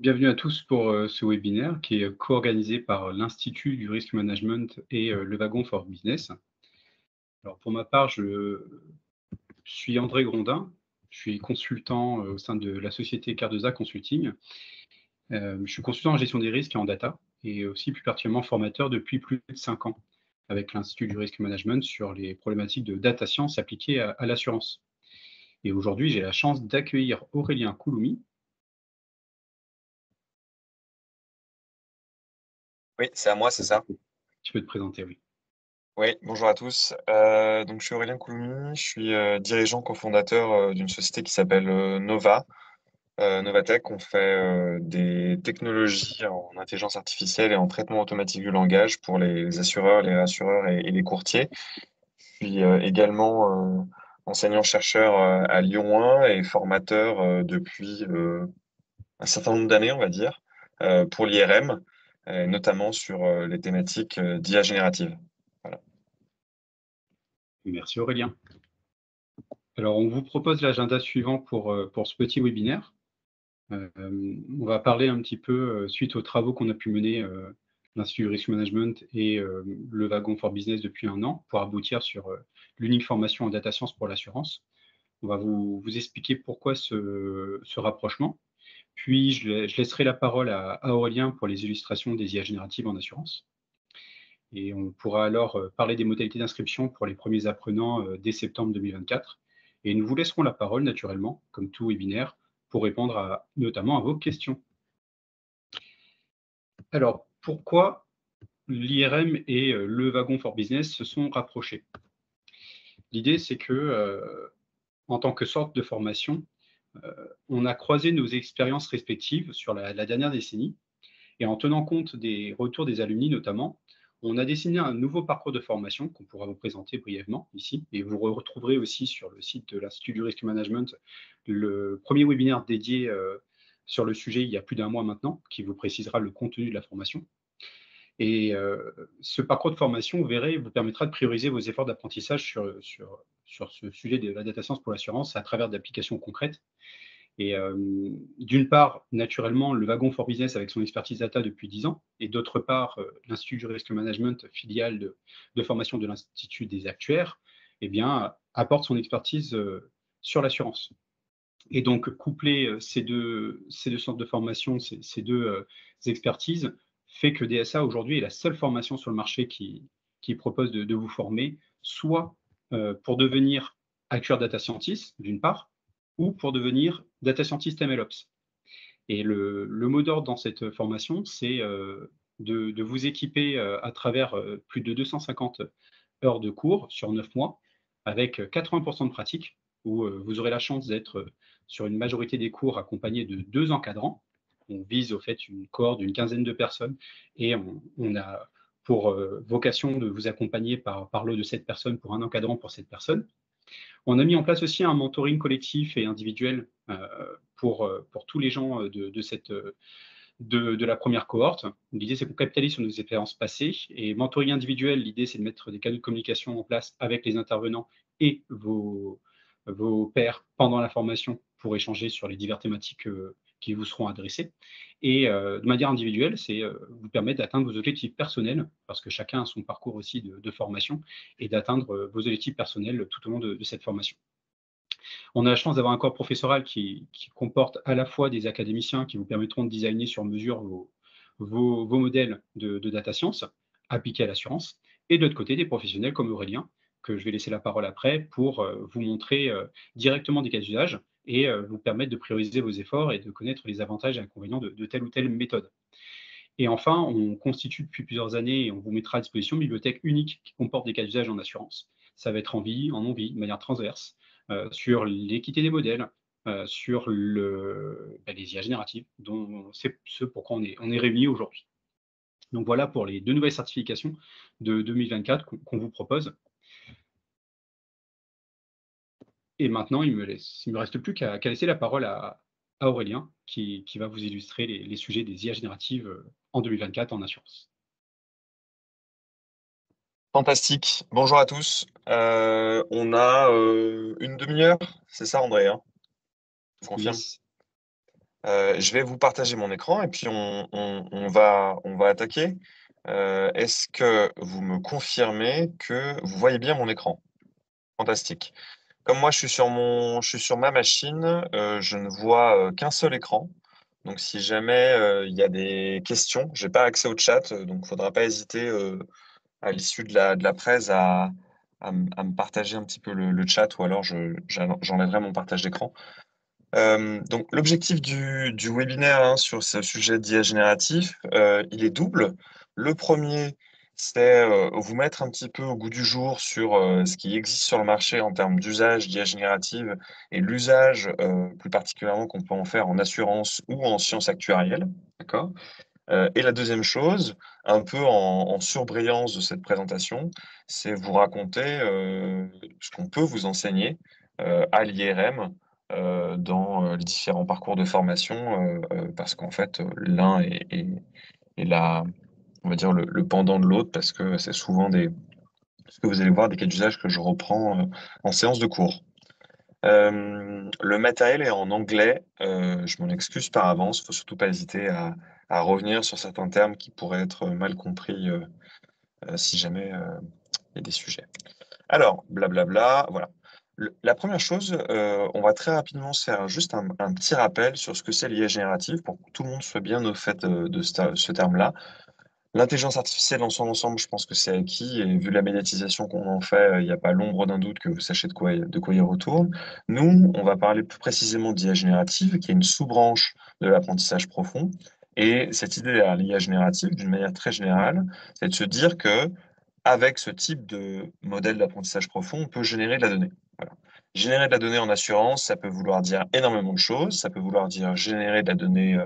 Bienvenue à tous pour ce webinaire qui est co-organisé par l'Institut du Risk Management et le Wagon for Business. Alors pour ma part, je suis André Grondin, je suis consultant au sein de la société Cardoza Consulting. Je suis consultant en gestion des risques et en data et aussi plus particulièrement formateur depuis plus de 5 ans avec l'Institut du Risk Management sur les problématiques de data science appliquées à l'assurance. Et aujourd'hui, j'ai la chance d'accueillir Aurélien Couloumi. Oui, c'est à moi, c'est ça? Tu peux te présenter, oui. Oui, bonjour à tous. Donc je suis Aurélien Couloumi, je suis dirigeant cofondateur d'une société qui s'appelle Nova. Novatech, on fait des technologies en intelligence artificielle et en traitement automatique du langage pour les assureurs, les réassureurs et les courtiers. Je suis également enseignant-chercheur à Lyon 1 et formateur depuis un certain nombre d'années, on va dire, pour l'IRM, notamment sur les thématiques d'IA générative. Voilà. Merci Aurélien. Alors, on vous propose l'agenda suivant pour ce petit webinaire. On va parler un petit peu, suite aux travaux qu'on a pu mener, l'Institut Risk Management et le Wagon for Business depuis 1 an, pour aboutir sur l'unique formation en data science pour l'assurance. On va vous expliquer pourquoi ce rapprochement. Puis, je laisserai la parole à Aurélien pour les illustrations des IA génératives en assurance. Et on pourra alors parler des modalités d'inscription pour les premiers apprenants dès septembre 2024. Et nous vous laisserons la parole naturellement, comme tout webinaire, pour répondre notamment à vos questions. Alors, pourquoi l'IRM et le Wagon for Business se sont rapprochés? L'idée, c'est que, en tant que sorte de formation, on a croisé nos expériences respectives sur la dernière décennie. Et en tenant compte des retours des alumni notamment, on a dessiné un nouveau parcours de formation qu'on pourra vous présenter brièvement ici. Et vous retrouverez aussi sur le site de l'Institut du Risk Management le premier webinaire dédié sur le sujet il y a plus d'1 mois maintenant, qui vous précisera le contenu de la formation. Et ce parcours de formation, vous verrez, vous permettra de prioriser vos efforts d'apprentissage sur ce sujet de la data science pour l'assurance à travers d'applications concrètes. Et d'une part, naturellement, le Wagon for Business avec son expertise data depuis 10 ans, et d'autre part, l'Institut du Risk Management, filiale de formation de l'Institut des actuaires, eh bien, apporte son expertise sur l'assurance. Et donc, coupler ces deux centres de formation, ces deux expertises, fait que DSA aujourd'hui est la seule formation sur le marché qui propose de vous former, soit pour devenir actuaire data scientist, d'une part, ou pour devenir data scientist MLOps. Et le mot d'ordre dans cette formation, c'est de vous équiper à travers plus de 250 heures de cours sur 9 mois, avec 80% de pratique, où vous aurez la chance d'être sur une majorité des cours accompagné de 2 encadrants. On vise au fait une cohorte d'une quinzaine de personnes et on a pour vocation de vous accompagner par lot de 7 personnes pour un encadrant pour 7 personnes. On a mis en place aussi un mentoring collectif et individuel pour tous les gens de la première cohorte. L'idée, c'est qu'on capitalise sur nos expériences passées. Et mentoring individuel, l'idée, c'est de mettre des canaux de communication en place avec les intervenants et vos pairs pendant la formation pour échanger sur les diverses thématiques qui vous seront adressées. Et de manière individuelle, c'est vous permettre d'atteindre vos objectifs personnels, parce que chacun a son parcours aussi de formation, et d'atteindre vos objectifs personnels tout au long de cette formation. On a la chance d'avoir un corps professoral qui comporte à la fois des académiciens qui vous permettront de designer sur mesure vos modèles de data science appliqués à l'assurance, et de l'autre côté, des professionnels comme Aurélien, que je vais laisser la parole après, pour vous montrer directement des cas d'usage et vous permettre de prioriser vos efforts et de connaître les avantages et inconvénients de telle ou telle méthode. Et enfin, on constitue depuis plusieurs années, et on vous mettra à disposition, une bibliothèque unique qui comporte des cas d'usage en assurance. Ça va être en vie, en non-vie, de manière transverse, sur l'équité des modèles, sur les IA génératives, dont c'est ce pourquoi on est réunis aujourd'hui. Donc voilà pour les 2 nouvelles certifications de 2024 qu'on vous propose. Et maintenant, il me reste plus qu'à laisser la parole à Aurélien, qui va vous illustrer les sujets des IA génératives en 2024 en assurance. Fantastique. Bonjour à tous. On a une demi-heure, c'est ça André, hein? Tu confirmes? Yes. Je vais vous partager mon écran et puis on va attaquer. Est-ce que vous me confirmez que vous voyez bien mon écran? Fantastique. Comme moi, je suis sur ma machine, je ne vois qu'un seul écran. Donc, si jamais il y a des questions, j'ai pas accès au chat, donc il faudra pas hésiter à l'issue de la presse à me partager un petit peu le chat ou alors j'enlèverai mon partage d'écran. Donc l'objectif du webinaire, hein, sur ce sujet d'IA génératif, il est double. Le premier, c'est vous mettre un petit peu au goût du jour sur ce qui existe sur le marché en termes d'usage d'IA générative et l'usage plus particulièrement qu'on peut en faire en assurance ou en sciences actuarielles. D'accord? Et la deuxième chose, un peu en surbrillance de cette présentation, c'est vous raconter ce qu'on peut vous enseigner à l'IRM dans les différents parcours de formation, parce qu'en fait, l'un est on va dire le pendant de l'autre, parce que c'est souvent ce que vous allez voir, des cas d'usage que je reprends en séance de cours. Le matériel est en anglais, je m'en excuse par avance, faut surtout pas hésiter à revenir sur certains termes qui pourraient être mal compris, si jamais, il y a des sujets. Alors, blablabla, voilà. La première chose, on va très rapidement se faire juste un petit rappel sur ce que c'est l'IA générative pour que tout le monde soit bien au fait, de ce terme-là. L'intelligence artificielle dans son ensemble, je pense que c'est acquis et vu la médiatisation qu'on en fait, il n'y a pas l'ombre d'un doute que vous sachiez de quoi il retourne. Nous, on va parler plus précisément d'IA générative, qui est une sous-branche de l'apprentissage profond. Et cette idée derrière l'IA générative, d'une manière très générale, c'est de se dire que avec ce type de modèle d'apprentissage profond, on peut générer de la donnée. Voilà. Générer de la donnée en assurance, ça peut vouloir dire énormément de choses. Ça peut vouloir dire générer de la donnée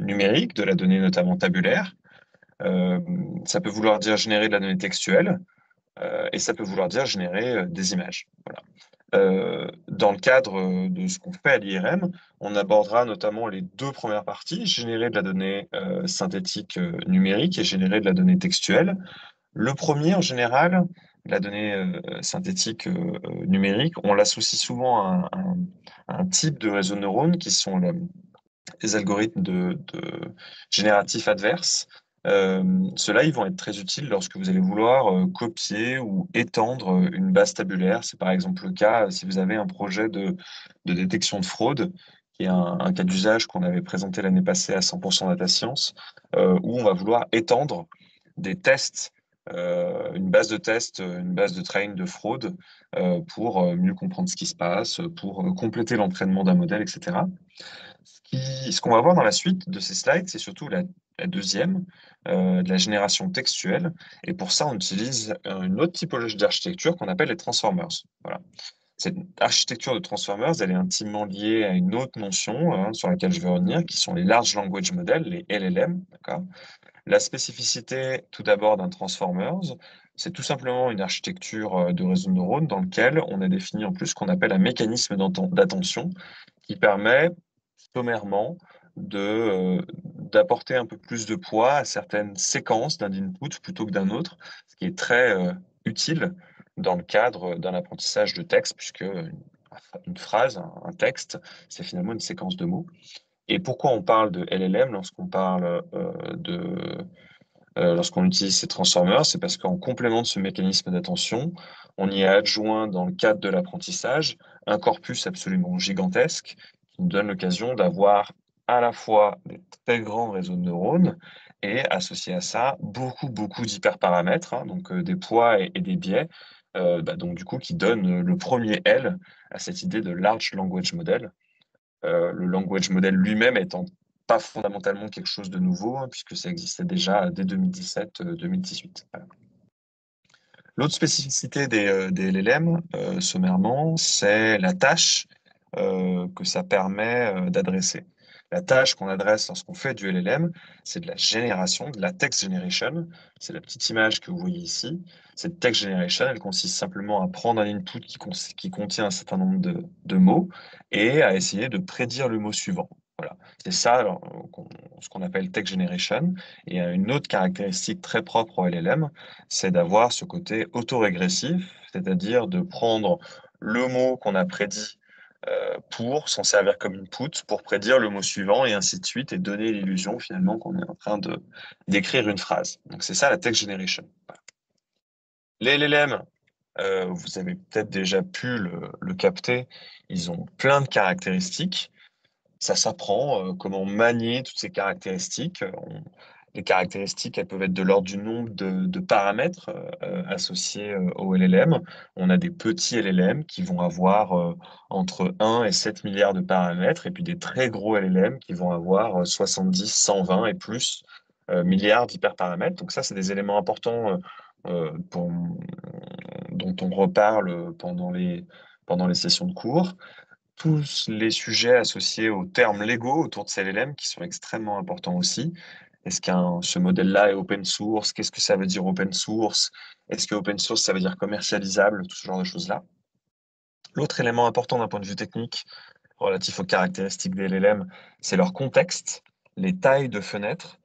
numérique, de la donnée notamment tabulaire. Euh, Ça peut vouloir dire générer de la donnée textuelle et ça peut vouloir dire générer des images. Voilà. Dans le cadre de ce qu'on fait à l'IRM, on abordera notamment les deux premières parties, générer de la donnée synthétique numérique et générer de la donnée textuelle. Le premier, en général, la donnée synthétique numérique, on l'associe souvent à un type de réseau de neurones qui sont les algorithmes de génératifs adverses. Ceux-là, ils vont être très utiles lorsque vous allez vouloir copier ou étendre une base tabulaire. C'est par exemple le cas si vous avez un projet de détection de fraude, qui est un cas d'usage qu'on avait présenté l'année passée à 100% Data Science, où on va vouloir étendre des tests, une base de tests, une base de train de fraude, pour mieux comprendre ce qui se passe, pour compléter l'entraînement d'un modèle, etc. Ce qu'on va voir dans la suite de ces slides, c'est surtout la deuxième, de la génération textuelle. Et pour ça, on utilise une autre typologie d'architecture qu'on appelle les transformers. Voilà. Cette architecture de transformers, elle est intimement liée à une autre notion sur laquelle je vais revenir, qui sont les Large Language Models, les LLM. D'accord. La spécificité, tout d'abord, d'un transformers, c'est tout simplement une architecture de réseau de neurones dans lequel on a défini en plus ce qu'on appelle un mécanisme d'attention qui permet sommairement d'apporter un peu plus de poids à certaines séquences d'un input plutôt que d'un autre, ce qui est très utile dans le cadre d'un apprentissage de texte, puisque une phrase, un texte, c'est finalement une séquence de mots. Et pourquoi on parle de LLM lorsqu'on parle lorsqu'on utilise ces transformers, c'est parce qu'en complément de ce mécanisme d'attention, on y a adjoint dans le cadre de l'apprentissage un corpus absolument gigantesque qui nous donne l'occasion d'avoir à la fois des très grands réseaux de neurones et associé à ça beaucoup d'hyperparamètres, hein, donc des poids et des biais, donc du coup qui donnent le premier L à cette idée de large language model. Le language model lui-même étant pas fondamentalement quelque chose de nouveau, hein, puisque ça existait déjà dès 2017-2018. Voilà. L'autre spécificité des LLM, sommairement, c'est la tâche que ça permet d'adresser. La tâche qu'on adresse lorsqu'on fait du LLM, c'est de la génération, de la text generation. C'est la petite image que vous voyez ici. Cette text generation, elle consiste simplement à prendre un input qui contient un certain nombre de mots et à essayer de prédire le mot suivant. Voilà. C'est ça alors, ce qu'on appelle text generation. Et une autre caractéristique très propre au LLM, c'est d'avoir ce côté autorégressif, c'est-à-dire de prendre le mot qu'on a prédit pour s'en servir comme input, pour prédire le mot suivant et ainsi de suite, et donner l'illusion finalement qu'on est en train d'écrire une phrase. Donc c'est ça la text generation. Voilà. Les LLM, vous avez peut-être déjà pu le capter, ils ont plein de caractéristiques. Ça s'apprend, comment manier toutes ces caractéristiques. Les caractéristiques, elles peuvent être de l'ordre du nombre de paramètres associés au LLM. On a des petits LLM qui vont avoir entre 1 et 7 milliards de paramètres, et puis des très gros LLM qui vont avoir 70, 120 et plus milliards d'hyperparamètres. Donc ça, c'est des éléments importants dont on reparle pendant les sessions de cours. Tous les sujets associés aux termes légaux autour de ces LLM qui sont extrêmement importants aussi. Est-ce ce modèle-là est open source? Qu'est-ce que ça veut dire open source? Est-ce que open source, ça veut dire commercialisable? Tout ce genre de choses-là. L'autre élément important d'un point de vue technique relatif aux caractéristiques des LLM, c'est leur contexte, les tailles de fenêtres,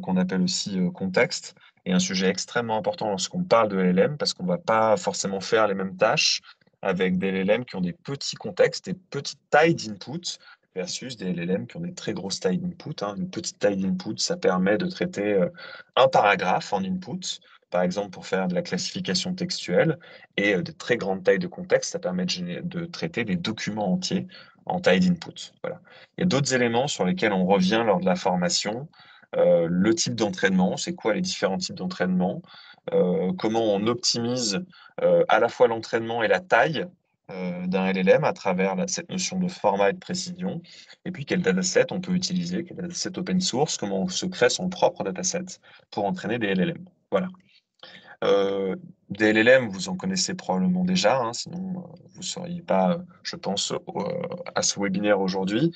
qu'on appelle aussi contexte, et un sujet extrêmement important lorsqu'on parle de LLM, parce qu'on ne va pas forcément faire les mêmes tâches avec des LLM qui ont des petits contextes, des petites tailles d'input, versus des LLM qui ont des très grosses tailles d'input. Une petite taille d'input, ça permet de traiter un paragraphe en input, par exemple pour faire de la classification textuelle, et de très grandes tailles de contexte, ça permet de traiter des documents entiers en taille d'input. Voilà. Il y a d'autres éléments sur lesquels on revient lors de la formation. Le type d'entraînement, c'est quoi les différents types d'entraînement, comment on optimise à la fois l'entraînement et la taille d'un LLM à travers cette notion de format et de précision, et puis quel dataset on peut utiliser, quel dataset open source, comment on se crée son propre dataset pour entraîner des LLM. Voilà. Des LLM, vous en connaissez probablement déjà, sinon vous ne seriez pas, je pense, à ce webinaire aujourd'hui.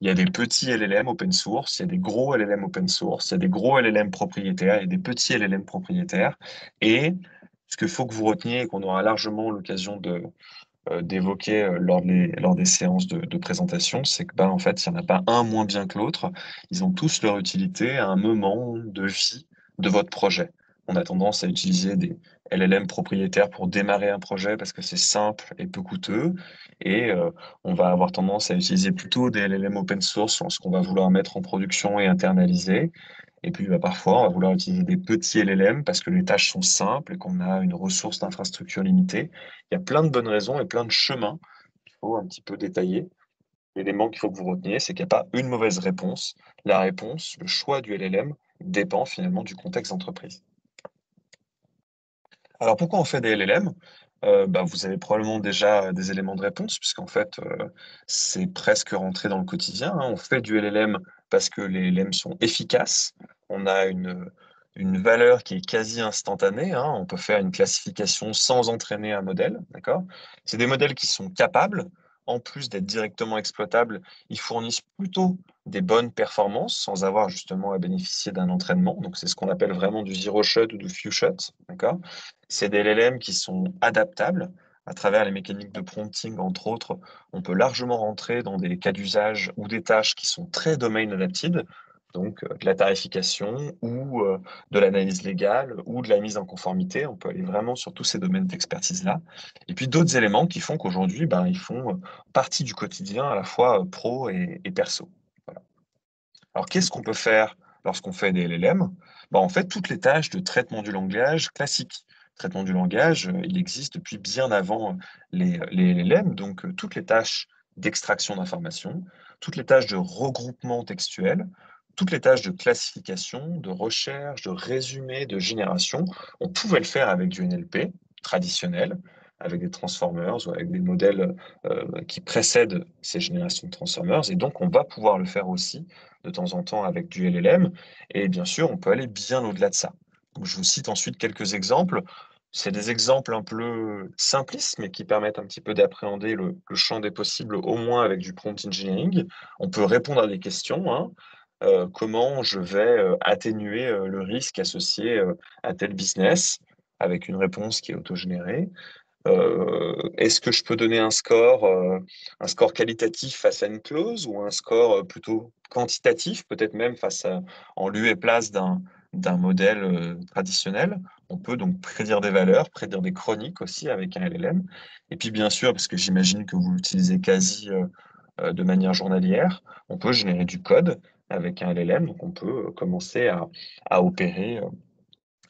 Il y a des petits LLM open source, il y a des gros LLM open source, il y a des gros LLM propriétaires, il y a des petits LLM propriétaires. Et ce qu'il faut que vous reteniez et qu'on aura largement l'occasion d'évoquer lors des séances de présentation, c'est que en fait, il n'y en a pas un moins bien que l'autre. Ils ont tous leur utilité à un moment de vie de votre projet. On a tendance à utiliser des LLM propriétaires pour démarrer un projet parce que c'est simple et peu coûteux. Et on va avoir tendance à utiliser plutôt des LLM open source lorsqu'on va vouloir mettre en production et internaliser. Et puis parfois, on va vouloir utiliser des petits LLM parce que les tâches sont simples et qu'on a une ressource d'infrastructure limitée. Il y a plein de bonnes raisons et plein de chemins qu'il faut un petit peu détailler. L'élément qu'il faut que vous reteniez, c'est qu'il n'y a pas une mauvaise réponse. La réponse, le choix du LLM, dépend finalement du contexte d'entreprise. Alors pourquoi on fait des LLM? Vous avez probablement déjà des éléments de réponse, puisqu'en fait, c'est presque rentré dans le quotidien. On fait du LLM parce que les LLM sont efficaces. On a une valeur qui est quasi instantanée. On peut faire une classification sans entraîner un modèle, d'accord? C'est des modèles qui sont capables, en plus d'être directement exploitables, ils fournissent plutôt des bonnes performances sans avoir justement à bénéficier d'un entraînement. Donc c'est ce qu'on appelle vraiment du zero shot ou du few shot, d'accord? C'est des LLM qui sont adaptables à travers les mécaniques de prompting, entre autres. On peut largement rentrer dans des cas d'usage ou des tâches qui sont très domain adapted, donc de la tarification ou de l'analyse légale ou de la mise en conformité. On peut aller vraiment sur tous ces domaines d'expertise-là. Et puis d'autres éléments qui font qu'aujourd'hui, ils font partie du quotidien à la fois pro et perso. Voilà. Alors qu'est-ce qu'on peut faire lorsqu'on fait des LLM? En fait, toutes les tâches de traitement du langage classique. Traitement du langage, il existe depuis bien avant les LLM, donc toutes les tâches d'extraction d'informations, toutes les tâches de regroupement textuel, toutes les tâches de classification, de recherche, de résumé, de génération, on pouvait le faire avec du NLP traditionnel, avec des transformers ou avec des modèles qui précèdent ces générations de transformers, et donc on va pouvoir le faire aussi de temps en temps avec du LLM, et bien sûr, on peut aller bien au-delà de ça. Donc, je vous cite ensuite quelques exemples. C'est des exemples un peu simplistes, mais qui permettent un petit peu d'appréhender le champ des possibles, au moins avec du prompt engineering. On peut répondre à des questions. Comment je vais atténuer le risque associé à tel business avec une réponse qui est autogénérée. Est-ce que je peux donner un score qualitatif face à une clause ou un score plutôt quantitatif, peut-être même en lieu et place d'un modèle traditionnel? On peut donc prédire des valeurs, prédire des chroniques aussi avec un LLM. Et puis bien sûr, parce que j'imagine que vous l'utilisez quasi de manière journalière, on peut générer du code avec un LLM. Donc on peut commencer à opérer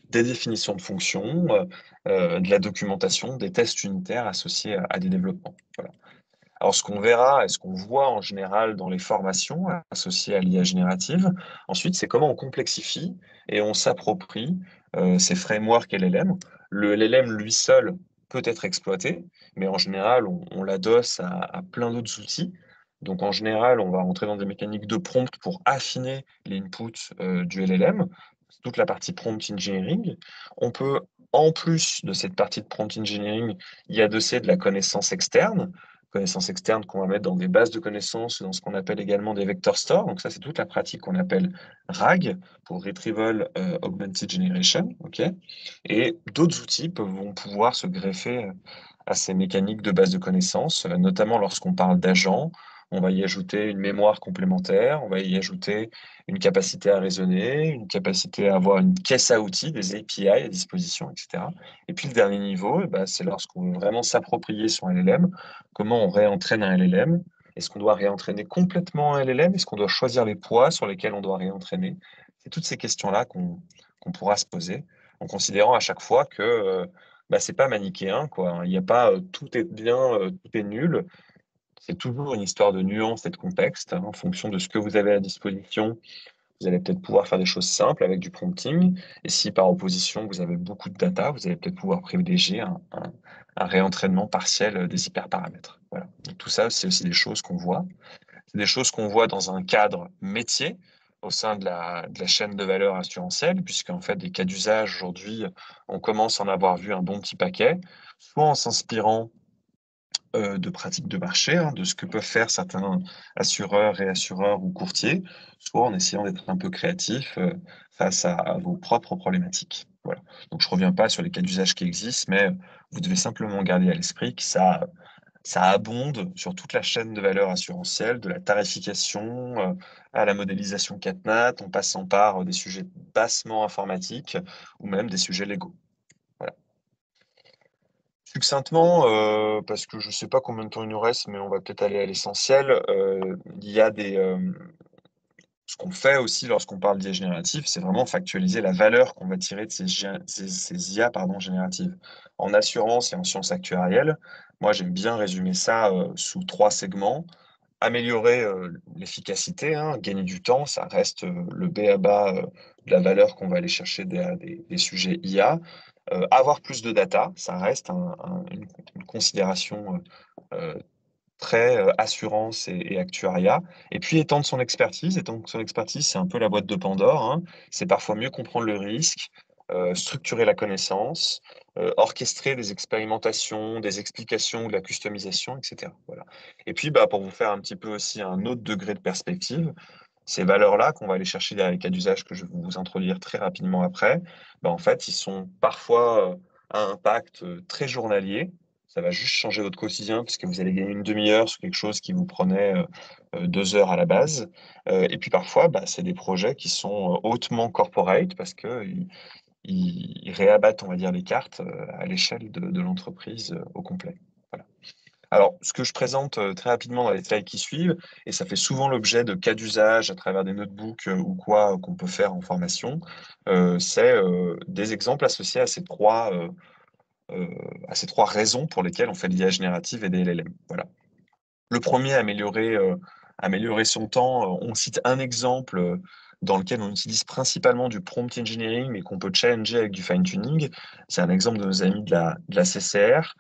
des définitions de fonctions, de la documentation, des tests unitaires associés à des développements. Voilà. Alors, ce qu'on verra et ce qu'on voit en général dans les formations associées à l'IA générative, ensuite, c'est comment on complexifie et on s'approprie ces frameworks LLM. Le LLM, lui seul, peut être exploité, mais en général, on l'adosse à plein d'autres outils. Donc, en général, on va rentrer dans des mécaniques de prompt pour affiner l'input du LLM, toute la partie prompt engineering. On peut, en plus de cette partie de prompt engineering, y adosser de la connaissances externes qu'on va mettre dans des bases de connaissances, dans ce qu'on appelle également des vector stores. Donc ça, c'est toute la pratique qu'on appelle RAG, pour Retrieval Augmented Generation. Okay, et d'autres outils vont pouvoir se greffer à ces mécaniques de base de connaissances, notamment lorsqu'on parle d'agents. On va y ajouter une mémoire complémentaire, on va y ajouter une capacité à raisonner, une capacité à avoir une caisse à outils, des API à disposition, etc. Et puis le dernier niveau, c'est lorsqu'on veut vraiment s'approprier son LLM, comment on réentraîne un LLM. Est-ce qu'on doit réentraîner complètement un LLM? Est-ce qu'on doit choisir les poids sur lesquels on doit réentraîner? C'est toutes ces questions-là qu'on pourra se poser en considérant à chaque fois que c'est pas manichéen, quoi, hein. Il n'y a pas tout est bien, tout est nul. C'est toujours une histoire de nuance et de contexte, hein, en fonction de ce que vous avez à disposition. Vous allez peut-être pouvoir faire des choses simples avec du prompting. Et si par opposition, vous avez beaucoup de data, vous allez peut-être pouvoir privilégier un réentraînement partiel des hyperparamètres. Voilà. Donc, tout ça, c'est aussi des choses qu'on voit. C'est des choses qu'on voit dans un cadre métier au sein de la chaîne de valeur assurantielle, puisqu'en fait, des cas d'usage aujourd'hui, on commence à en avoir vu un bon petit paquet, soit en s'inspirant de pratiques de marché, hein, de ce que peuvent faire certains assureurs, réassureurs ou courtiers, soit en essayant d'être un peu créatif face à vos propres problématiques. Voilà. Donc je ne reviens pas sur les cas d'usage qui existent, mais vous devez simplement garder à l'esprit que ça abonde sur toute la chaîne de valeur assurantielle, de la tarification à la modélisation CatNat, en passant par des sujets bassement informatiques ou même des sujets légaux. Voilà. Succinctement, parce que je ne sais pas combien de temps il nous reste, mais on va peut-être aller à l'essentiel. Il y a ce qu'on fait aussi lorsqu'on parle d'IA générative, c'est vraiment factualiser la valeur qu'on va tirer de ces IA génératives. En assurance et en sciences actuarielles, moi j'aime bien résumer ça sous 3 segments. Améliorer l'efficacité, hein, gagner du temps, ça reste le b.a.-ba de la valeur qu'on va aller chercher des sujets IA. Avoir plus de data, ça reste une considération très assurance et actuariat. Et puis étendre son expertise. Étendre son expertise, c'est un peu la boîte de Pandore, hein. C'est parfois mieux comprendre le risque, structurer la connaissance, orchestrer des expérimentations, des explications, de la customisation, etc. Voilà. Et puis, pour vous faire un petit peu aussi un autre degré de perspective, ces valeurs-là qu'on va aller chercher dans les cas d'usage que je vais vous introduire très rapidement après, en fait, ils sont parfois à impact très journalier. Ça va juste changer votre quotidien parce que vous allez gagner une demi-heure sur quelque chose qui vous prenait 2 heures à la base. Et puis parfois, c'est des projets qui sont hautement corporate parce qu'ils réabattent, on va dire, les cartes à l'échelle de l'entreprise au complet. Voilà. Alors, ce que je présente très rapidement dans les slides qui suivent, et ça fait souvent l'objet de cas d'usage à travers des notebooks ou quoi qu'on peut faire en formation, c'est des exemples associés à ces trois raisons pour lesquelles on fait de l'IA générative et des LLM. Voilà. Le premier, améliorer son temps. On cite un exemple dans lequel on utilise principalement du prompt engineering, mais qu'on peut challenger avec du fine-tuning. C'est un exemple de nos amis de la CCR,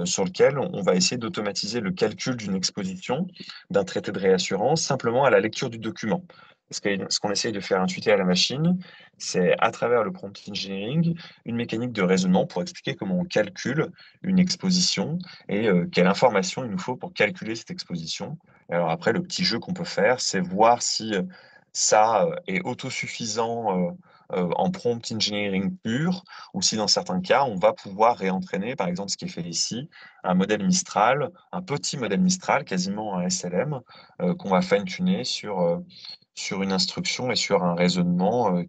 sur lequel on va essayer d'automatiser le calcul d'une exposition d'un traité de réassurance simplement à la lecture du document. Parce que ce qu'on essaye de faire intuiter à la machine, c'est à travers le prompt engineering, une mécanique de raisonnement pour expliquer comment on calcule une exposition et quelle information il nous faut pour calculer cette exposition. Alors après, le petit jeu qu'on peut faire, c'est voir si ça est autosuffisant en prompt engineering pur, ou si dans certains cas, on va pouvoir réentraîner, par exemple ce qui est fait ici, un modèle Mistral, un petit modèle Mistral, quasiment un SLM, qu'on va fine-tuner sur une instruction et sur un raisonnement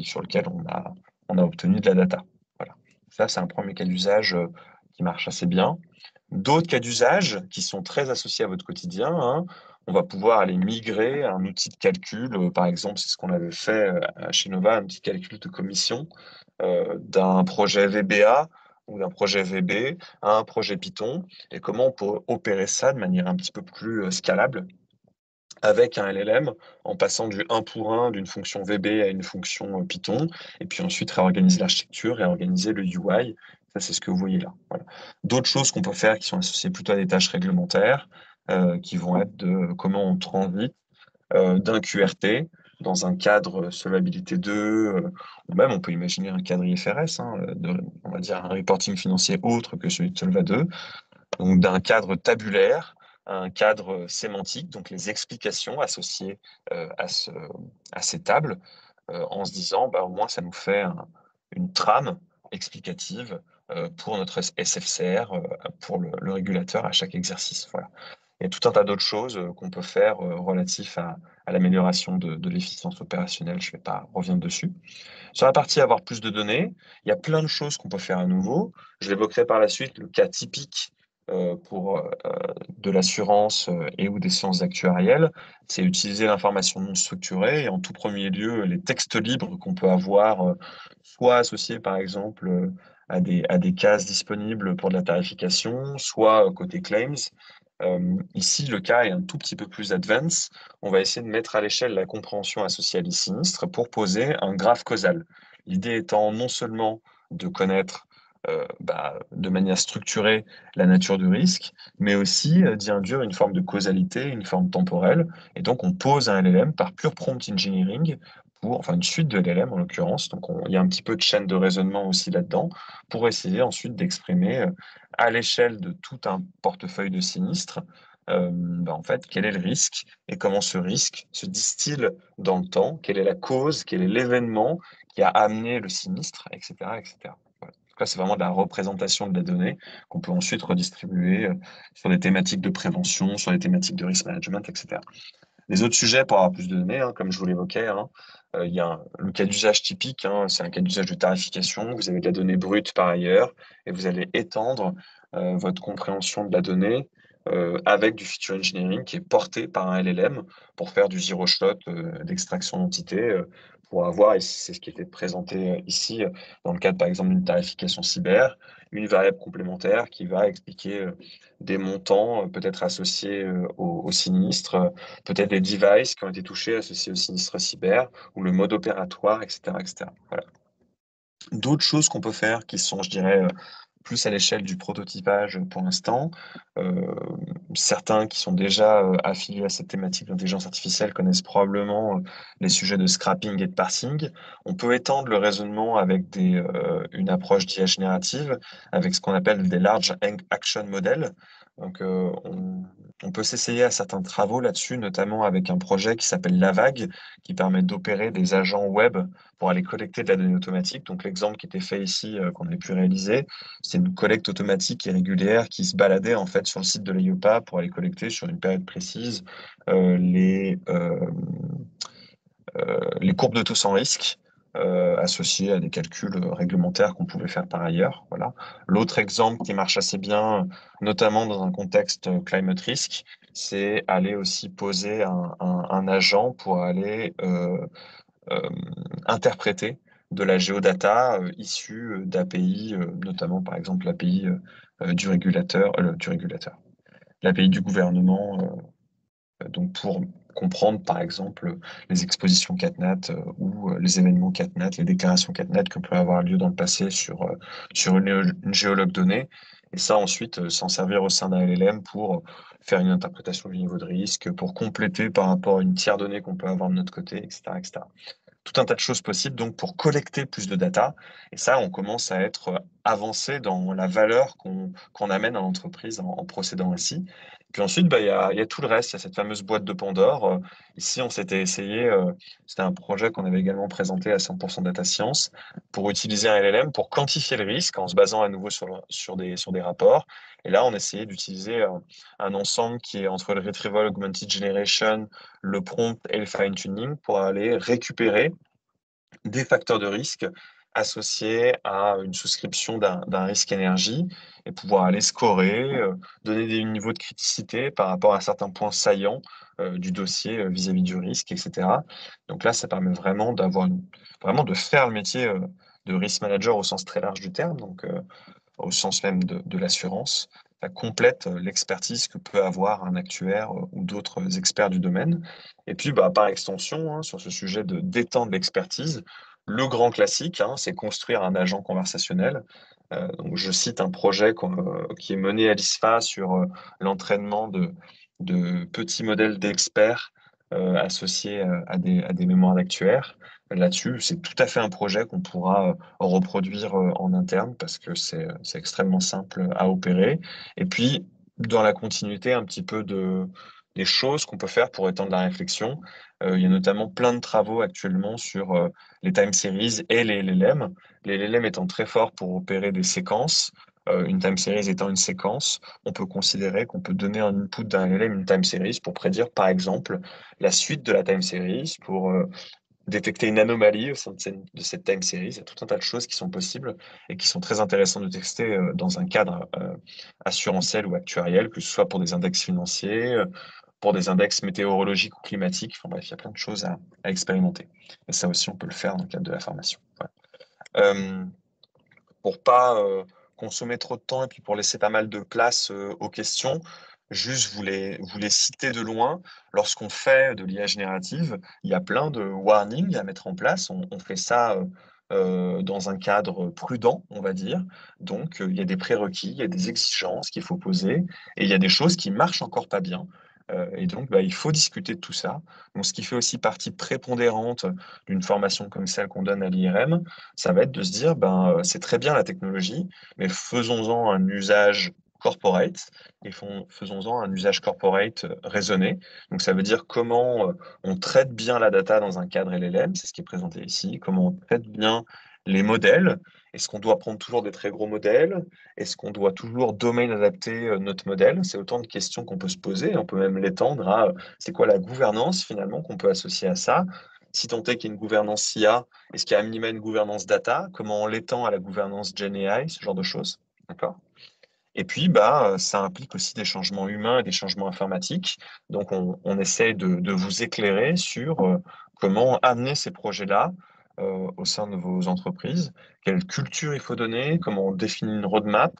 sur lequel on a obtenu de la data. Voilà. Ça, c'est un premier cas d'usage qui marche assez bien. D'autres cas d'usage qui sont très associés à votre quotidien, hein, on va pouvoir aller migrer un outil de calcul. Par exemple, c'est ce qu'on avait fait chez Nova, un petit calcul de commission d'un projet VBA ou d'un projet VB à un projet Python, et comment on peut opérer ça de manière un petit peu plus scalable avec un LLM, en passant du 1 pour 1 d'une fonction VB à une fonction Python, et puis ensuite réorganiser l'architecture, réorganiser le UI. Ça, c'est ce que vous voyez là. Voilà. D'autres choses qu'on peut faire qui sont associées plutôt à des tâches réglementaires, qui vont être de comment on transite d'un QRT dans un cadre solvabilité 2, ou même on peut imaginer un cadre IFRS, hein, on va dire un reporting financier autre que celui de Solva 2, donc d'un cadre tabulaire à un cadre sémantique, donc les explications associées à ces tables, en se disant, bah, au moins ça nous fait une trame explicative pour notre SFCR, pour le régulateur à chaque exercice. Voilà. Il y a tout un tas d'autres choses qu'on peut faire relatifs à l'amélioration de l'efficience opérationnelle. Je ne vais pas revenir dessus. Sur la partie avoir plus de données, il y a plein de choses qu'on peut faire à nouveau. Je l'évoquerai par la suite, le cas typique pour de l'assurance et ou des sciences actuarielles, c'est utiliser l'information non structurée et en tout premier lieu les textes libres qu'on peut avoir, soit associés par exemple à des cases disponibles pour de la tarification, soit côté claims. Ici, le cas est un tout petit peu plus advanced. On va essayer de mettre à l'échelle la compréhension associée à des sinistres pour poser un graphe causal. L'idée étant non seulement de connaître de manière structurée la nature du risque, mais aussi d'y induire une forme de causalité, une forme temporelle. Et donc, on pose un LLM par pure prompt engineering, enfin une suite de LLM en l'occurrence. Donc, il y a un petit peu de chaîne de raisonnement aussi là-dedans, pour essayer ensuite d'exprimer à l'échelle de tout un portefeuille de sinistres, en fait, quel est le risque et comment ce risque se distille dans le temps, quelle est la cause, quel est l'événement qui a amené le sinistre, etc., etc. Voilà. Donc là, c'est vraiment de la représentation de la donnée qu'on peut ensuite redistribuer sur des thématiques de prévention, sur des thématiques de risk management, etc. Les autres sujets pour avoir plus de données, hein, comme je vous l'évoquais, hein, il y a le cas d'usage typique, hein, c'est un cas d'usage de tarification. Vous avez de la donnée brute par ailleurs et vous allez étendre votre compréhension de la donnée avec du feature engineering qui est porté par un LLM pour faire du zero shot d'extraction d'entités pour avoir, et c'est ce qui était présenté ici, dans le cadre par exemple d'une tarification cyber, une variable complémentaire qui va expliquer des montants peut-être associés au sinistre, peut-être des devices qui ont été touchés associés au sinistre cyber, ou le mode opératoire, etc., etc. Voilà. D'autres choses qu'on peut faire qui sont, je dirais, plus à l'échelle du prototypage pour l'instant. Certains qui sont déjà affiliés à cette thématique d'intelligence artificielle connaissent probablement les sujets de scrapping et de parsing. On peut étendre le raisonnement avec une approche d'IA générative, avec ce qu'on appelle des large action models. Donc, on peut s'essayer à certains travaux là-dessus, notamment avec un projet qui s'appelle Lavag, qui permet d'opérer des agents web pour aller collecter de la donnée automatique. Donc, l'exemple qui était fait ici, qu'on avait pu réaliser, c'est une collecte automatique et régulière qui se baladait en fait sur le site de l'EIOPA pour aller collecter sur une période précise euh, les, euh, les courbes de taux sans risque associées à des calculs réglementaires qu'on pouvait faire par ailleurs. Voilà. L'autre exemple qui marche assez bien, notamment dans un contexte climate risk, c'est aller aussi poser un agent pour aller euh, interpréter de la géodata issue d'API, notamment par exemple l'API l'API du gouvernement, donc pour comprendre par exemple les expositions CatNat ou les événements CatNat, les déclarations CatNat qui peuvent avoir lieu dans le passé sur une géologue donnée. Et ça, ensuite, s'en servir au sein d'un LLM pour faire une interprétation du niveau de risque, pour compléter par rapport à une tiers donnée qu'on peut avoir de notre côté, etc., etc. Tout un tas de choses possibles donc pour collecter plus de data. Et ça, on commence à être avancé dans la valeur qu'on amène à l'entreprise en procédant ainsi. Puis ensuite, il y a tout le reste. Il y a cette fameuse boîte de Pandore. Ici, on s'était essayé, c'était un projet qu'on avait également présenté à 100% Data Science, pour utiliser un LLM pour quantifier le risque en se basant à nouveau sur des rapports. Et là, on essayait d'utiliser un ensemble qui est entre le Retrieval Augmented Generation, le prompt et le fine-tuning pour aller récupérer des facteurs de risque associé à une souscription d'un risque énergie et pouvoir aller scorer, donner des niveaux de criticité par rapport à certains points saillants du dossier vis-à-vis du risque, etc. Donc là, ça permet vraiment vraiment de faire le métier de risk manager au sens très large du terme, donc au sens même de l'assurance. Ça complète l'expertise que peut avoir un actuaire ou d'autres experts du domaine. Et puis, bah, par extension, hein, sur ce sujet de d'étendre l'expertise, le grand classique, hein, c'est construire un agent conversationnel. Donc, je cite un projet qui est mené à l'ISFA sur l'entraînement de petits modèles d'experts associés à des mémoires d'actuaires. Là-dessus, c'est tout à fait un projet qu'on pourra reproduire en interne parce que c'est extrêmement simple à opérer. Et puis, dans la continuité un petit peu des choses qu'on peut faire pour étendre la réflexion, il y a notamment plein de travaux actuellement sur les time series et les LLM. Les LLM étant très forts pour opérer des séquences, une time series étant une séquence, on peut considérer qu'on peut donner un input d'un LLM, une time series, pour prédire par exemple la suite de la time series, pour détecter une anomalie au sein de cette time series. Il y a tout un tas de choses qui sont possibles et qui sont très intéressantes de tester dans un cadre assurantiel ou actuariel, que ce soit pour des index financiers, pour des index météorologiques ou climatiques. Enfin bref, il y a plein de choses à expérimenter. Et ça aussi, on peut le faire dans le cadre de la formation. Voilà. Pour pas consommer trop de temps et puis pour laisser pas mal de place aux questions, juste vous les citer de loin. Lorsqu'on fait de l'IA générative, il y a plein de warnings à mettre en place. On fait ça dans un cadre prudent, on va dire. Donc, il y a des prérequis, il y a des exigences qu'il faut poser et il y a des choses qui marchent encore pas bien. Et donc, bah, il faut discuter de tout ça. Donc, ce qui fait aussi partie prépondérante d'une formation comme celle qu'on donne à l'IRM, ça va être de se dire, ben, c'est très bien la technologie, mais faisons-en un usage corporate et faisons-en un usage corporate raisonné. Donc, ça veut dire comment on traite bien la data dans un cadre LLM, c'est ce qui est présenté ici, comment on traite bien les modèles. Est-ce qu'on doit prendre toujours des très gros modèles? Est-ce qu'on doit toujours domaine adapter notre modèle? C'est autant de questions qu'on peut se poser. On peut même l'étendre à c'est quoi la gouvernance finalement qu'on peut associer à ça? Si tant est qu'il y a une gouvernance IA, est-ce qu'il y a à minima une gouvernance data? Comment on l'étend à la gouvernance Gen AI, ce genre de choses? D'accord? Et puis, bah, ça implique aussi des changements humains et des changements informatiques. Donc, on essaie de vous éclairer sur comment amener ces projets-là au sein de vos entreprises, quelle culture il faut donner, comment on définit une roadmap,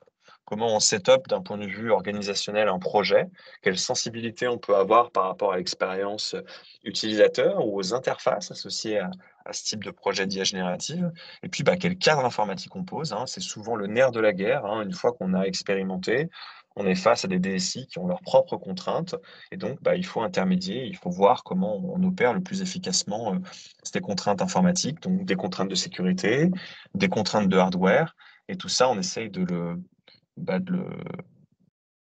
comment on set up d'un point de vue organisationnel un projet, quelle sensibilité on peut avoir par rapport à l'expérience utilisateur ou aux interfaces associées à ce type de projet d'IA générative. Et puis, bah, quel cadre informatique on pose, hein. C'est souvent le nerf de la guerre, hein. Une fois qu'on a expérimenté, on est face à des DSI qui ont leurs propres contraintes. Et donc, bah, il faut intermédier, il faut voir comment on opère le plus efficacement ces contraintes informatiques, donc des contraintes de sécurité, des contraintes de hardware. Et tout ça, on essaye bah, de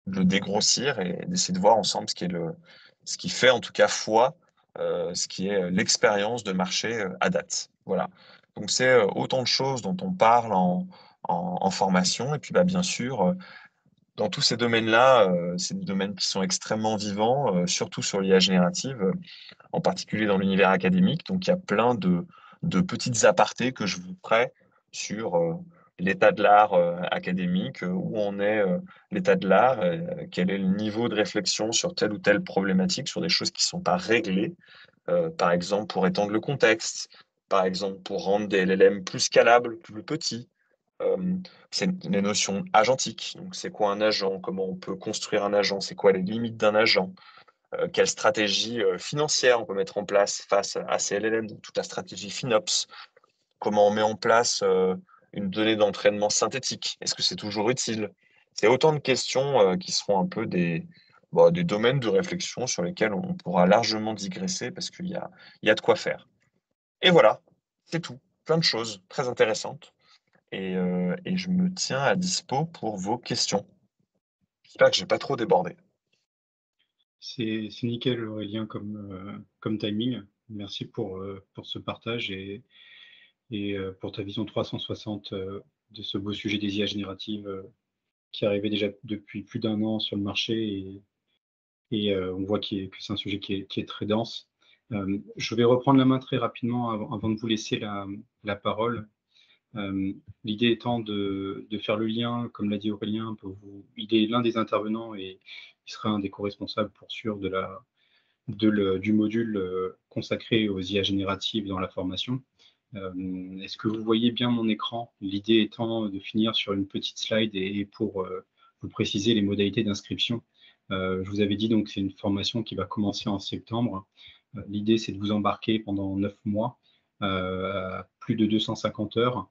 le dégrossir et d'essayer de voir ensemble ce qui fait en tout cas foi, ce qui est l'expérience de marché à date. Voilà. Donc c'est autant de choses dont on parle en formation. Et puis bah, bien sûr, dans tous ces domaines-là, c'est des domaines qui sont extrêmement vivants, surtout sur l'IA générative, en particulier dans l'univers académique. Donc il y a plein de petites apartés que je vous ferai sur l'état de l'art académique, où on est l'état de l'art, quel est le niveau de réflexion sur telle ou telle problématique, sur des choses qui ne sont pas réglées, par exemple pour étendre le contexte, par exemple pour rendre des LLM plus scalables, plus petits. C'est les notions agentiques. Donc, c'est quoi un agent? Comment on peut construire un agent? C'est quoi les limites d'un agent? Quelle stratégie financière on peut mettre en place face à ces LLM? Donc, toute la stratégie FinOps. Comment on met en place une donnée d'entraînement synthétique? Est-ce que c'est toujours utile? C'est autant de questions qui seront un peu bon, des domaines de réflexion sur lesquels on pourra largement digresser parce il y a de quoi faire. Et voilà, c'est tout. Plein de choses très intéressantes. Et je me tiens à dispo pour vos questions. J'espère que je n'ai pas trop débordé. C'est nickel, Aurélien, comme timing. Merci pour ce partage et pour ta vision 360 de ce beau sujet des IA génératives qui arrivait déjà depuis plus d'un an sur le marché et on voit que c'est un sujet qui est très dense. Je vais reprendre la main très rapidement avant de vous laisser la parole. L'idée étant de faire le lien, comme l'a dit Aurélien, il est l'un des intervenants et il sera un des co-responsables pour sûr du module consacré aux IA génératives dans la formation. Est-ce que vous voyez bien mon écran? L'idée étant de finir sur une petite slide et pour vous préciser les modalités d'inscription. Je vous avais dit donc c'est une formation qui va commencer en septembre. L'idée c'est de vous embarquer pendant 9 mois, à plus de 250 heures,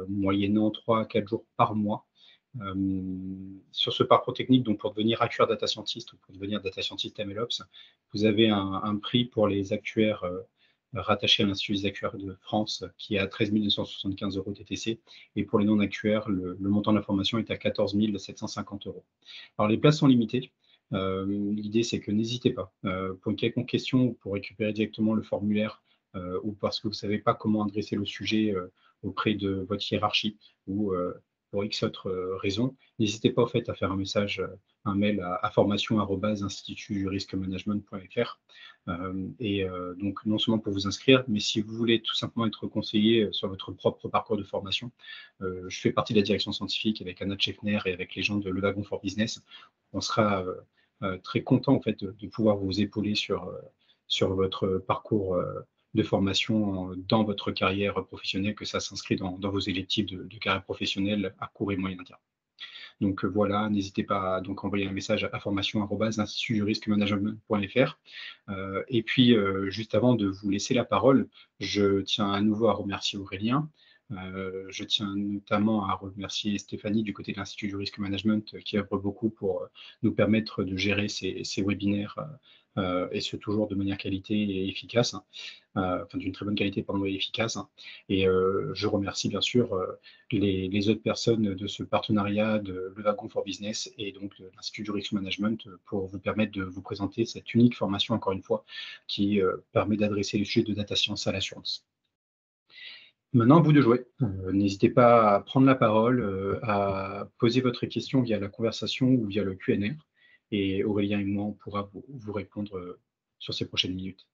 moyennant 3 à 4 jours par mois. Sur ce parcours technique, donc pour devenir actuaire data scientist ou pour devenir data scientist MLOps, vous avez un prix pour les actuaires rattachés à l'Institut des actuaires de France qui est à 13 275 € TTC, et pour les non-actuaires, le montant de la formation est à 14 750 €. Alors les places sont limitées. L'idée c'est que n'hésitez pas, pour une quelconque question ou pour récupérer directement le formulaire, ou parce que vous ne savez pas comment adresser le sujet auprès de votre hiérarchie, ou pour X autres raisons, n'hésitez pas au fait à faire un message, un mail à formation@institutjurisquemanagement.fr, donc non seulement pour vous inscrire, mais si vous voulez tout simplement être conseillé sur votre propre parcours de formation. Je fais partie de la direction scientifique avec Anna Tchefner et avec les gens de Le Wagon for Business. On sera très content en fait de pouvoir vous épauler sur votre parcours de formation dans votre carrière professionnelle, que ça s'inscrit dans vos électifs de carrière professionnelle à court et moyen terme. Donc voilà, n'hésitez pas à donc envoyer un message à formation@institutjurisquemanagement.fr. Et puis, juste avant de vous laisser la parole, je tiens à nouveau à remercier Aurélien. Je tiens notamment à remercier Stéphanie du côté de l'Institut du Risque Management qui œuvre beaucoup pour nous permettre de gérer ces webinaires, et ce toujours de manière qualité et efficace, enfin d'une très bonne qualité pardon, et efficace. Et je remercie bien sûr les autres personnes de ce partenariat de Le Wagon for Business et donc de l'Institut du Risque Management pour vous permettre de vous présenter cette unique formation, encore une fois, qui permet d'adresser les sujets de data science à l'assurance. Maintenant, à vous de jouer. N'hésitez pas à prendre la parole, à poser votre question via la conversation ou via le Q&A. Et Aurélien et moi, on pourra vous répondre sur ces prochaines minutes.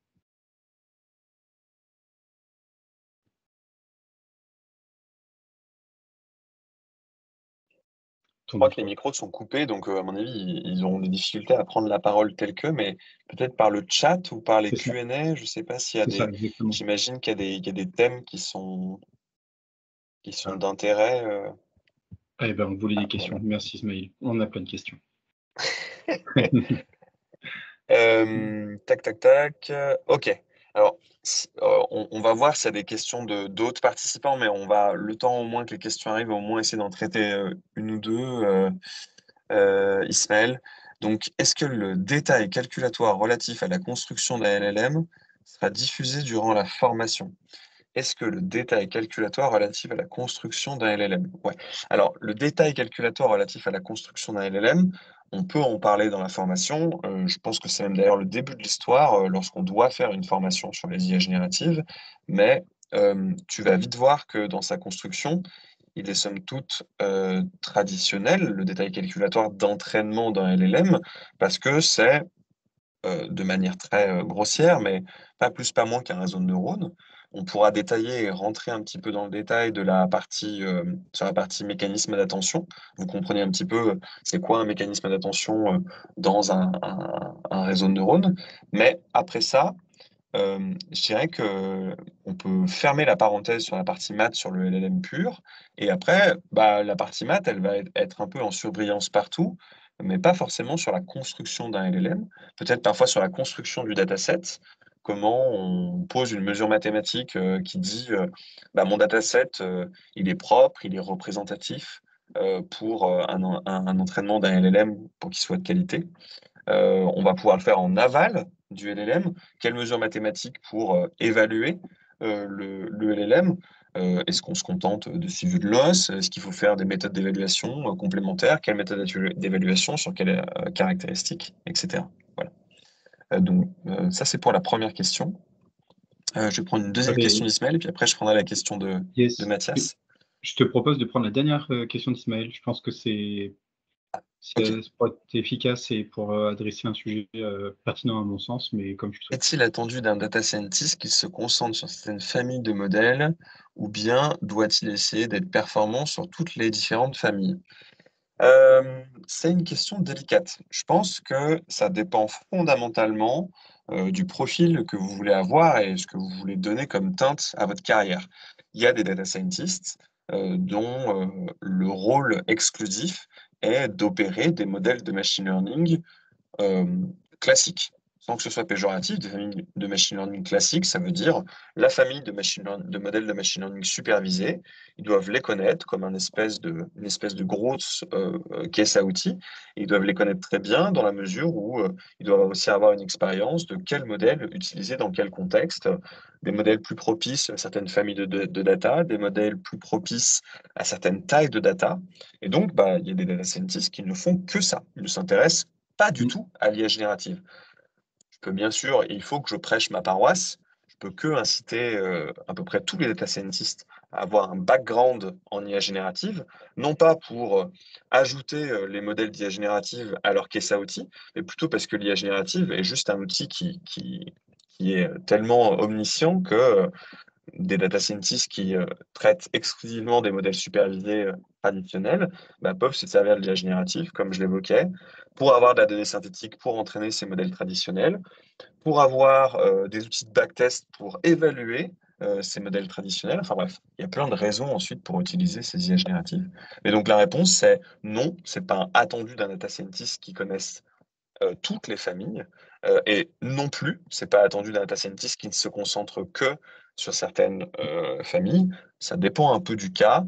Je crois que les micros sont coupés, donc à mon avis, ils auront des difficultés à prendre la parole telle que, mais peut-être par le chat ou par les C'est ça, Q&A, je ne sais pas s'il y a c'est ça, des... exactement. J'imagine qu'il y a des thèmes qui sont d'intérêt. Eh ben, on voulait des Voilà. questions. Merci Ismaël. On a plein de questions. Tac, tac, tac. OK. Alors, on va voir s'il y a des questions d'autres participants, mais on va, le temps au moins que les questions arrivent, au moins essayer d'en traiter une ou deux. Ismaël. Donc, est-ce que le détail calculatoire relatif à la construction d'un LLM sera diffusé durant la formation? Est-ce que le détail calculatoire relatif à la construction d'un LLM? Ouais. Alors, le détail calculatoire relatif à la construction d'un LLM, on peut en parler dans la formation. Je pense que c'est même d'ailleurs le début de l'histoire lorsqu'on doit faire une formation sur les IA génératives. Mais tu vas vite voir que dans sa construction, il est somme toute traditionnel, le détail calculatoire d'entraînement d'un LLM, parce que c'est de manière très grossière, mais pas plus, pas moins qu'un réseau de neurones. On pourra détailler et rentrer un petit peu dans le détail de la partie, sur la partie mécanisme d'attention. Vous comprenez un petit peu c'est quoi un mécanisme d'attention dans un réseau de neurones. Mais après ça, je dirais que on peut fermer la parenthèse sur la partie maths, sur le LLM pur, et après, bah, la partie maths, elle va être un peu en surbrillance partout, mais pas forcément sur la construction d'un LLM. Peut-être parfois sur la construction du dataset. Comment on pose une mesure mathématique, qui dit, bah, mon dataset, il est propre, il est représentatif, pour, un entraînement d'un LLM pour qu'il soit de qualité. On va pouvoir le faire en aval du LLM. Quelles mesures mathématiques pour évaluer le LLM? Est-ce qu'on se contente de suivi de l'os? Est-ce qu'il faut faire des méthodes d'évaluation complémentaires? Quelle méthode d'évaluation? Sur quelles caractéristiques? Etc. Voilà. Donc, ça, c'est pour la première question. Je vais prendre une deuxième question d'Ismaël, et puis après, je prendrai la question de Yes. Mathias. Je te propose de prendre la dernière question d'Ismaël. Je pense que c'est Ok. pour être efficace et pour adresser un sujet pertinent à mon sens, mais comme tu le souhaites. Est-il attendu d'un data scientist qu'il se concentre sur certaines familles de modèles ou bien doit-il essayer d'être performant sur toutes les différentes familles? C'est une question délicate. Je pense que ça dépend fondamentalement, du profil que vous voulez avoir et ce que vous voulez donner comme teinte à votre carrière. Il y a des data scientists, dont, le rôle exclusif est d'opérer des modèles de machine learning classique, sans que ce soit péjoratif, des familles de machine learning classiques, ça veut dire la famille de modèles de machine learning supervisés. Ils doivent les connaître comme une espèce de grosse caisse à outils. Et ils doivent les connaître très bien dans la mesure où ils doivent aussi avoir une expérience de quel modèle utiliser dans quel contexte, des modèles plus propices à certaines familles de data, des modèles plus propices à certaines tailles de data. Et donc, bah, il y a des data scientists qui ne font que ça. Ils ne s'intéressent pas du Mmh. tout à l'IA générative. Je peux bien sûr, et il faut que je prêche ma paroisse, je peux que inciter, à peu près tous les data scientists à avoir un background en IA générative, non pas pour, ajouter, les modèles d'IA générative à leur caisse à outils, mais plutôt parce que l'IA générative est juste un outil qui est tellement omniscient que, des data scientists qui, traitent exclusivement des modèles supervisés, traditionnels, bah, peuvent se servir de l'IA générative, comme je l'évoquais, pour avoir de la donnée synthétique pour entraîner ces modèles traditionnels, pour avoir, des outils de backtest pour évaluer, ces modèles traditionnels. Enfin bref, il y a plein de raisons ensuite pour utiliser ces IA génératives. Et donc la réponse, c'est non, c'est pas attendu d'un data scientist qui connaisse toutes les familles, et non plus, c'est pas attendu d'un data scientist qui ne se concentre que sur certaines, familles. Ça dépend un peu du cas.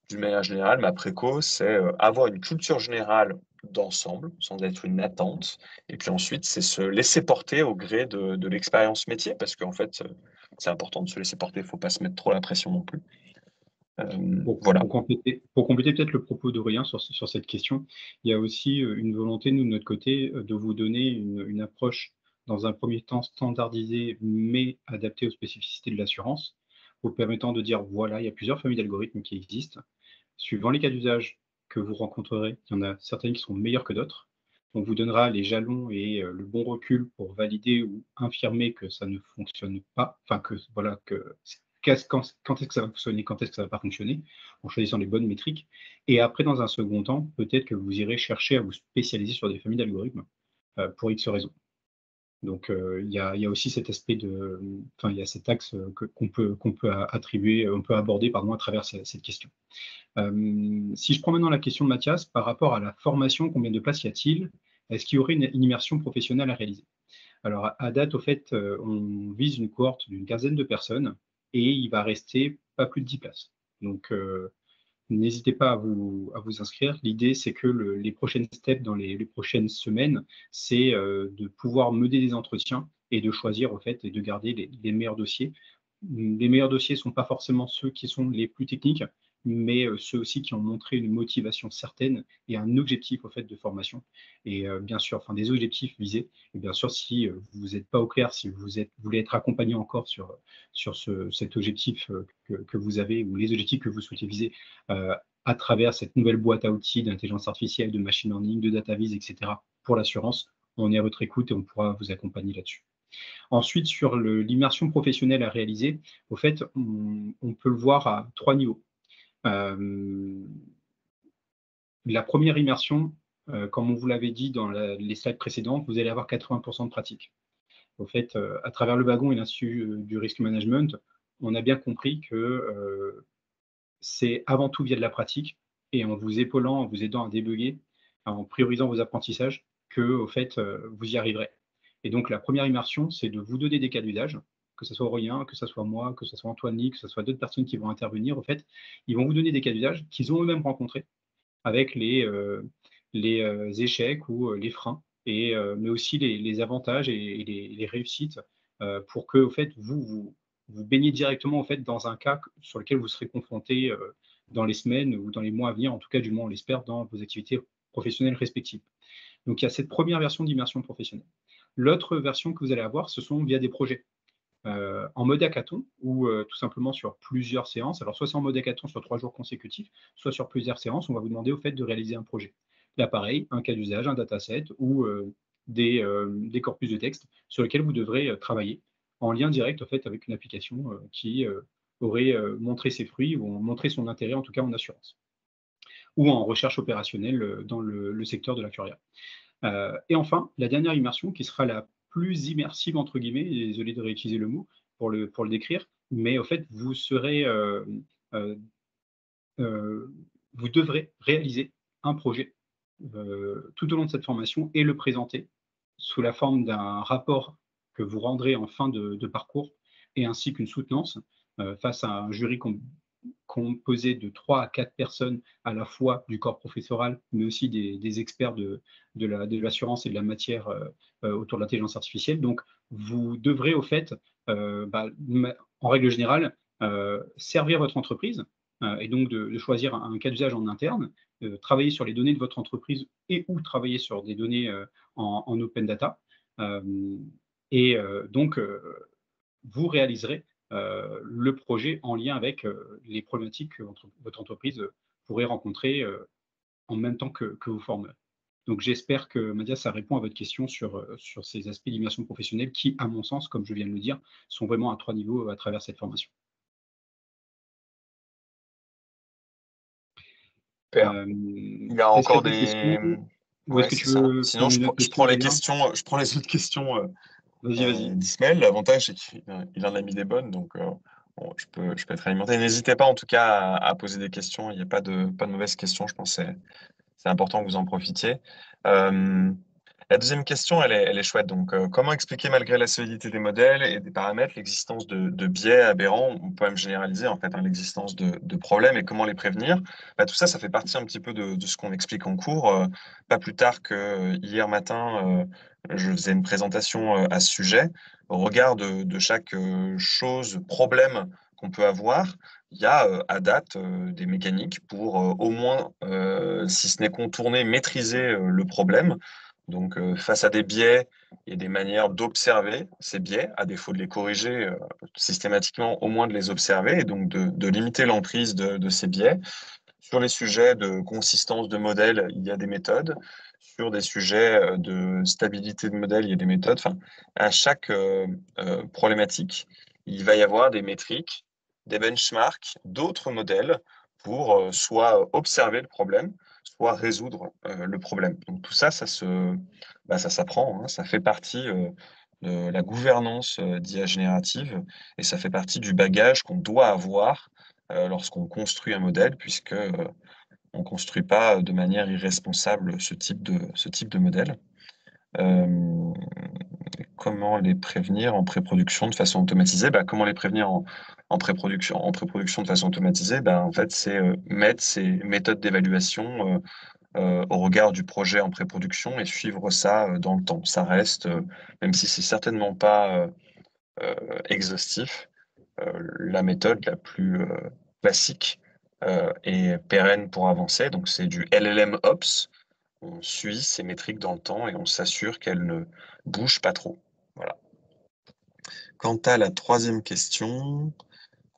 D'une manière générale, ma préco, c'est, avoir une culture générale d'ensemble, sans être une attente, et puis ensuite, c'est se laisser porter au gré de l'expérience métier parce qu'en fait, c'est important de se laisser porter, il faut pas se mettre trop la pression non plus. Voilà. Pour compléter peut-être le propos d'Aurélien sur cette question, il y a aussi, une volonté, nous, de notre côté, de vous donner une approche, dans un premier temps standardisée, mais adaptée aux spécificités de l'assurance, vous permettant de dire: «Voilà, il y a plusieurs familles d'algorithmes qui existent. Suivant les cas d'usage que vous rencontrerez, il y en a certaines qui sont meilleures que d'autres. On vous donnera les jalons et le bon recul pour valider ou infirmer que ça ne fonctionne pas, enfin que voilà, que quand est-ce que ça va fonctionner, quand est-ce que ça va pas fonctionner, en choisissant les bonnes métriques. Et après, dans un second temps, peut-être que vous irez chercher à vous spécialiser sur des familles d'algorithmes, pour X raisons. Donc, il y a aussi cet aspect de, enfin, il y a cet axe, qu'on peut attribuer, on peut aborder, pardon, à travers cette question. Si je prends maintenant la question de Mathias, par rapport à la formation, combien de places y a-t-il? Est-ce qu'il y aurait une immersion professionnelle à réaliser? Alors, à date, au fait, on vise une cohorte d'une quinzaine de personnes et il va rester pas plus de 10 places. Donc, n'hésitez pas à vous inscrire. L'idée, c'est que les prochaines steps dans les prochaines semaines, c'est de pouvoir mener des entretiens et de choisir, au fait, et de garder les meilleurs dossiers. Les meilleurs dossiers ne sont pas forcément ceux qui sont les plus techniques, mais ceux aussi qui ont montré une motivation certaine et un objectif, au fait, de formation. Et bien sûr, enfin, des objectifs visés. Et bien sûr, si vous n'êtes pas au clair, si vous voulez être accompagné encore sur cet objectif que vous avez ou les objectifs que vous souhaitez viser, à travers cette nouvelle boîte à outils d'intelligence artificielle, de machine learning, de data vis, et cetera, pour l'assurance. On est à votre écoute et on pourra vous accompagner là-dessus. Ensuite, sur l'immersion professionnelle à réaliser, au fait, on peut le voir à 3 niveaux. Hem, la première immersion, comme on vous l'avait dit dans les slides précédentes, vous allez avoir 80 de pratique. Au fait, à travers le wagon et l'Institut, du Risk Management, on a bien compris que, c'est avant tout via de la pratique et en vous épaulant, en vous aidant à débugger, en priorisant vos apprentissages que, au fait, vous y arriverez. Et donc la première immersion, c'est de vous donner des cas d'usage, que ce soit Aurélien, que ce soit moi, que ce soit Antoine Ly, que ce soit d'autres personnes qui vont intervenir, au fait. Ils vont vous donner des cas d'usage qu'ils ont eux-mêmes rencontrés avec les échecs ou les freins et mais aussi les avantages et les réussites, pour que, au fait, vous baigniez directement, en fait, dans un cas sur lequel vous serez confronté, dans les semaines ou dans les mois à venir, en tout cas, du moins on l'espère, dans vos activités professionnelles respectives. Donc il y a cette première version d'immersion professionnelle. L'autre version que vous allez avoir, ce sont via des projets, en mode hackathon ou tout simplement sur plusieurs séances. Alors soit c'est en mode hackathon sur 3 jours consécutifs, soit sur plusieurs séances, on va vous demander au fait de réaliser un projet. Là pareil, un cas d'usage, un dataset ou des corpus de texte sur lesquels vous devrez travailler en lien direct, en fait, avec une application qui aurait montré ses fruits ou montré son intérêt, en tout cas en assurance ou en recherche opérationnelle dans le secteur de l'actuariat. Et enfin, la dernière immersion qui sera la plus immersive, entre guillemets, et désolé de réutiliser le mot pour le décrire, mais au fait, euh, vous devrez réaliser un projet tout au long de cette formation et le présenter sous la forme d'un rapport que vous rendrez en fin de parcours et ainsi qu'une soutenance face à un jury composé de 3 à 4 personnes à la fois du corps professoral, mais aussi des experts de l'assurance et de la matière autour de l'intelligence artificielle. Donc, vous devrez au fait, en règle générale, servir votre entreprise et donc de choisir un cas d'usage en interne, travailler sur les données de votre entreprise et ou travailler sur des données en open data. Euh, et vous réaliserez le projet en lien avec les problématiques que votre entreprise pourrait rencontrer en même temps que vous formerez. Donc j'espère que, Mathias, ça répond à votre question sur ces aspects d'immersion professionnelle qui, à mon sens, comme je viens de le dire, sont vraiment à 3 niveaux à travers cette formation. Super. Il y a Est-ce qu'il y encore a d'autres des. questions ou est-ce Ouais, que c'est tu ça. veux Sinon, prendre une autre je question, prends les Aurélien? questions, je prends les autres questions Vas-y, vas-y. d'Ismaël. L'avantage, c'est qu'il en a mis des bonnes, donc bon, je peux être alimenté. N'hésitez pas en tout cas à poser des questions. Il n'y a pas de mauvaises questions. Je pense que c'est important que vous en profitiez. Euh, la deuxième question, elle est chouette. Donc, comment expliquer malgré la solidité des modèles et des paramètres l'existence de biais aberrants, on peut même généraliser en fait hein, l'existence de problèmes et comment les prévenir? Bah, tout ça, ça fait partie un petit peu de ce qu'on explique en cours. Pas plus tard que hier matin, je faisais une présentation à ce sujet. Au regard de chaque chose, problème qu'on peut avoir, il y a à date des mécaniques pour au moins, si ce n'est contourner, maîtriser le problème. Donc, face à des biais, il y a des manières d'observer ces biais, à défaut de les corriger systématiquement, au moins de les observer et donc de limiter l'emprise de ces biais. Sur les sujets de consistance de modèle, il y a des méthodes. Sur des sujets de stabilité de modèle, il y a des méthodes. Enfin, à chaque problématique, il va y avoir des métriques, des benchmarks, d'autres modèles pour soit observer le problème, soit résoudre le problème. Donc tout ça, ça s'apprend, hein. Ça fait partie de la gouvernance d'IA générative et ça fait partie du bagage qu'on doit avoir lorsqu'on construit un modèle, puisque on ne construit pas de manière irresponsable ce type de modèle. Euh, Comment les prévenir en pré-production de façon automatisée? Bah, comment les prévenir en pré-production? En pré-production de façon automatisée, bah, en fait, c'est mettre ces méthodes d'évaluation au regard du projet en pré-production et suivre ça dans le temps. Ça reste, même si c'est certainement pas exhaustif, la méthode la plus classique et pérenne pour avancer. Donc, c'est du LLM Ops. On suit ces métriques dans le temps et on s'assure qu'elles ne bougent pas trop. Voilà. Quant à la troisième question,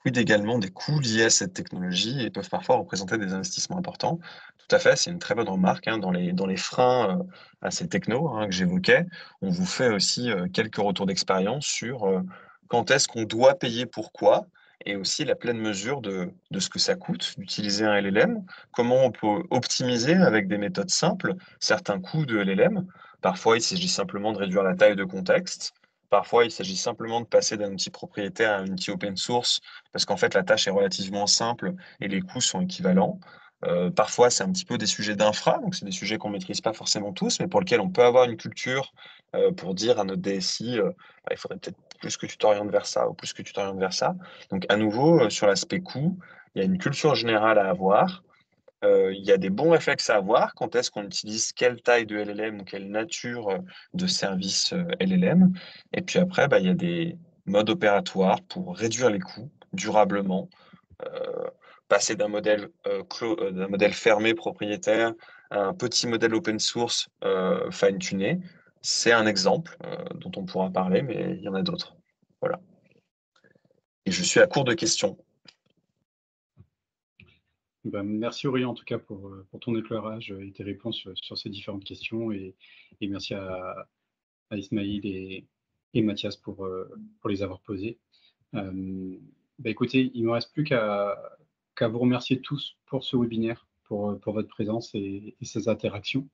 quid également des coûts liés à cette technologie et peuvent parfois représenter des investissements importants? Tout à fait, c'est une très bonne remarque, hein. Dans les freins à ces technos hein, que j'évoquais, on vous fait aussi quelques retours d'expérience sur quand est-ce qu'on doit payer pourquoi et aussi la pleine mesure de ce que ça coûte d'utiliser un LLM, comment on peut optimiser avec des méthodes simples certains coûts de LLM. Parfois, il s'agit simplement de réduire la taille de contexte. Parfois, il s'agit simplement de passer d'un outil propriétaire à un outil open source parce qu'en fait, la tâche est relativement simple et les coûts sont équivalents. Parfois, c'est un petit peu des sujets d'infra, donc c'est des sujets qu'on ne maîtrise pas forcément tous, mais pour lesquels on peut avoir une culture pour dire à notre DSI, bah, il faudrait peut-être plus que tu t'orientes vers ça ou plus que tu t'orientes vers ça. Donc, à nouveau, sur l'aspect coût, il y a une culture générale à avoir. Il y a des bons réflexes à avoir. Quand est-ce qu'on utilise quelle taille de LLM ou quelle nature de service LLM? Et puis après, bah, il y a des modes opératoires pour réduire les coûts durablement, euh, passer d'un modèle fermé propriétaire à un petit modèle open source fine-tuné. C'est un exemple dont on pourra parler, mais il y en a d'autres. Voilà. Et je suis à court de questions. Ben, merci Aurélien en tout cas pour ton éclairage et tes réponses sur ces différentes questions et merci à Ismaïl et Mathias pour les avoir posées. Écoutez, il ne me reste plus qu'à vous remercier tous pour ce webinaire, pour votre présence et ces interactions.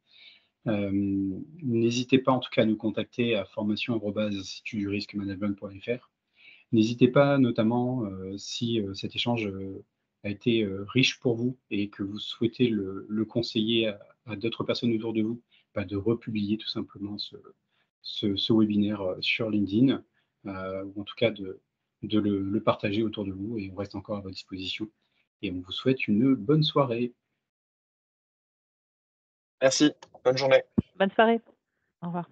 N'hésitez pas en tout cas à nous contacter à formation@institutdurisquemanagement.fr. N'hésitez pas notamment, si cet échange a été riche pour vous et que vous souhaitez le conseiller à d'autres personnes autour de vous, de republier tout simplement ce webinaire sur LinkedIn, ou en tout cas de le partager autour de vous, et on reste encore à votre disposition. Et on vous souhaite une bonne soirée. Merci, bonne journée. Bonne soirée. Au revoir.